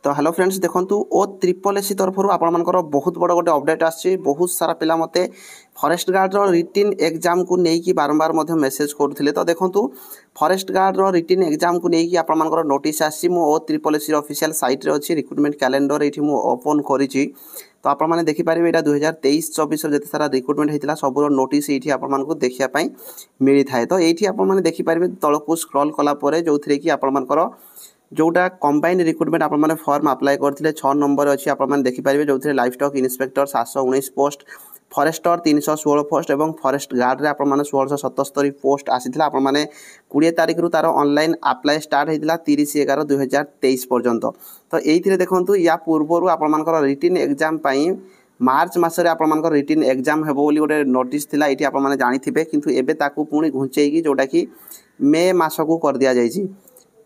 तो hello friends देखंतु ओ triple AC तरफ आपनकर बहुत बड़ गोटे अपडेट आछि। बहुत सारा पिला मते फॉरेस्ट गार्ड रो रिटन एग्जाम को नेकी बारंबार मध्य मेसेज करथिले। तो देखंतु फॉरेस्ट गार्ड रो रिटन एग्जाम को नेकी आपनकर नोटिस आछि। मो ओ ट्रिपल एसी ऑफिशियल साइट रे अछि रिक्रूटमेंट कैलेंडर एठी मो ओपन करिछि। तो आपण माने देखि पारिबे एटा 2023-24 जते सारा रिक्रूटमेंट हेतिला सबरो नोटिस एठी आपण मानको देखिया पई मिली थाए। तो एठी आपण माने देखि पारिबे तळकु स्क्रॉल कला परे जोथरे कि आपण मानकर जोटा कंबाइन रिक्रूटमेंट आपण माने फॉर्म अप्लाई करथिले 6 नंबर अछि। आपण माने देखि पारिबे जोथरे livestock inspector 719 post, forester 316 post एवं फॉरेस्ट गार्ड रे आपण माने 1677 पोस्ट आसीथिला। आपण माने 20 तारिख रु तार ऑनलाइन अप्लाई स्टार्ट हेतिला 30/11/2023 पर्यंत। तो एइथिरे देखंतु या पूर्वरु आपण मानकर रिटन एग्जाम पई मार्च मासरे आपण मानकर रिटन एग्जाम हेबो बोली गोटे नोटिस थिला। एठी आपण माने जानिथिबे किंतु एबे ताकू पुणी घुंचेई जोटा कि मे मासकू कर दिया जायछि।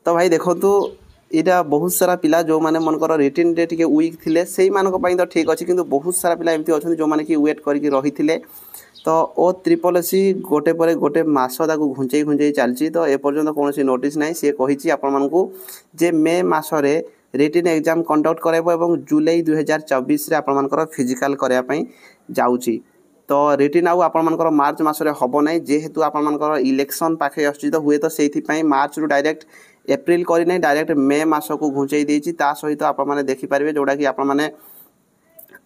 तो भाई देखो यहाँ बहुत सारा पिला जो माने मनकर रिटन रे टिके वीक थिले सेही मानक पई तो ठीक अछि किंतु बहुत सारा पिला एमती अछन जो माने कि वेट करके रही थिले। तो ओ ट्रिपल एसी गोटे परे गोटे मास ताकू घुंचेई चलछि। तो ए पर्यंत कोनोसी नोटिस नाही। से कहिछि आपण मानकू जे मे मासरे रिटन एग्जाम कंडक्ट करबो एवं जुलाई 2024 रे आपण मानकर फिजिकल करया पई जाउछि। तो रिटन आउ आपण मानकर मार्च मासरे हबो नाही जेहेतु आपण मानकर इलेक्शन पाखे आछि। तो हुए तो सेहि पई मार्च रु डायरेक्ट एप्रिल करी नहीं डायरेक्ट मे मास को घुंचई देछि। ता सहित आपण माने देखि पारिबे जोडा कि आपण माने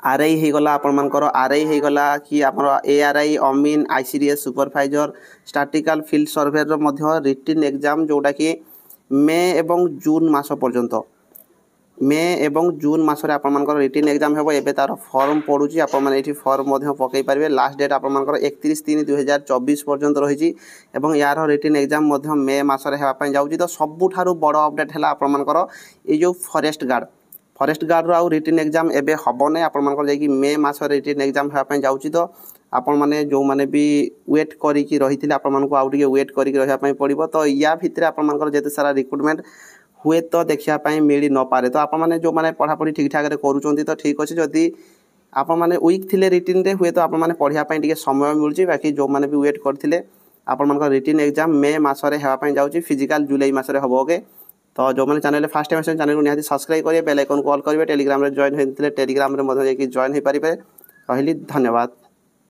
आरआई हे गला आपण मानकर आरआई हे गला कि आपण एआरआई अमीन ICDS supervisor statistical field survey रो मध्य रिटन एग्जाम जोडा कि मे एवं जून मास पर्यंत मे एवं जून मासरे आपण मानकर रिटन एग्जाम हेबो। एबे तार फॉर्म पडुची आपण माने एठी फॉर्म मध्य पकई पारिबे। लास्ट डेट आपण मानकर 31/3/2024 पर्यंत रहिची एवं यार रिटन एग्जाम मध्य मे मासरे हेबा पई जाउची। तो सबुठारु बड़ अपडेट हैला आपण मानकर ए जो फॉरेस्ट गार्ड रो आउ रिटन एग्जाम एबे हबो नै। आपण मानकर जे कि मे मासरे रिटन एग्जाम हेबा पई जाउची। तो आपण माने जो माने भी वेट करी कि रहिथिले आपण मानको आउ टिके वेट करी रहया पई पड़िबो। तो या भितरे आपण मानकर जेते सारा रिक्रूटमेंट हुए तो देखिया पाई मिली न पारे। तो आपण माने जो माने पढ़ा पढ़ी ठीक ठाक रे करूचंती तो ठीक अछि। जदी आपण माने वीक थिले रिटन रे हुए तो आपण माने पढ़िया पाई टिके समय मिलुची। बाकी जो माने भी वेट करथिले आपण मानकर रिटन एग्जाम मे मासरे हेबा पाई जाउची। फिजिकल जुलाई मासरे हबोगे। तो जो माने चैनल फर्स्ट टाइम आछन चैनल को निहाती सब्सक्राइब करिवे, बेल आइकन कॉल करिवे, टेलीग्राम रे जॉइन हेतिले टेलीग्राम रे मधे कि जॉइन हे परिबे। कहली धन्यवाद।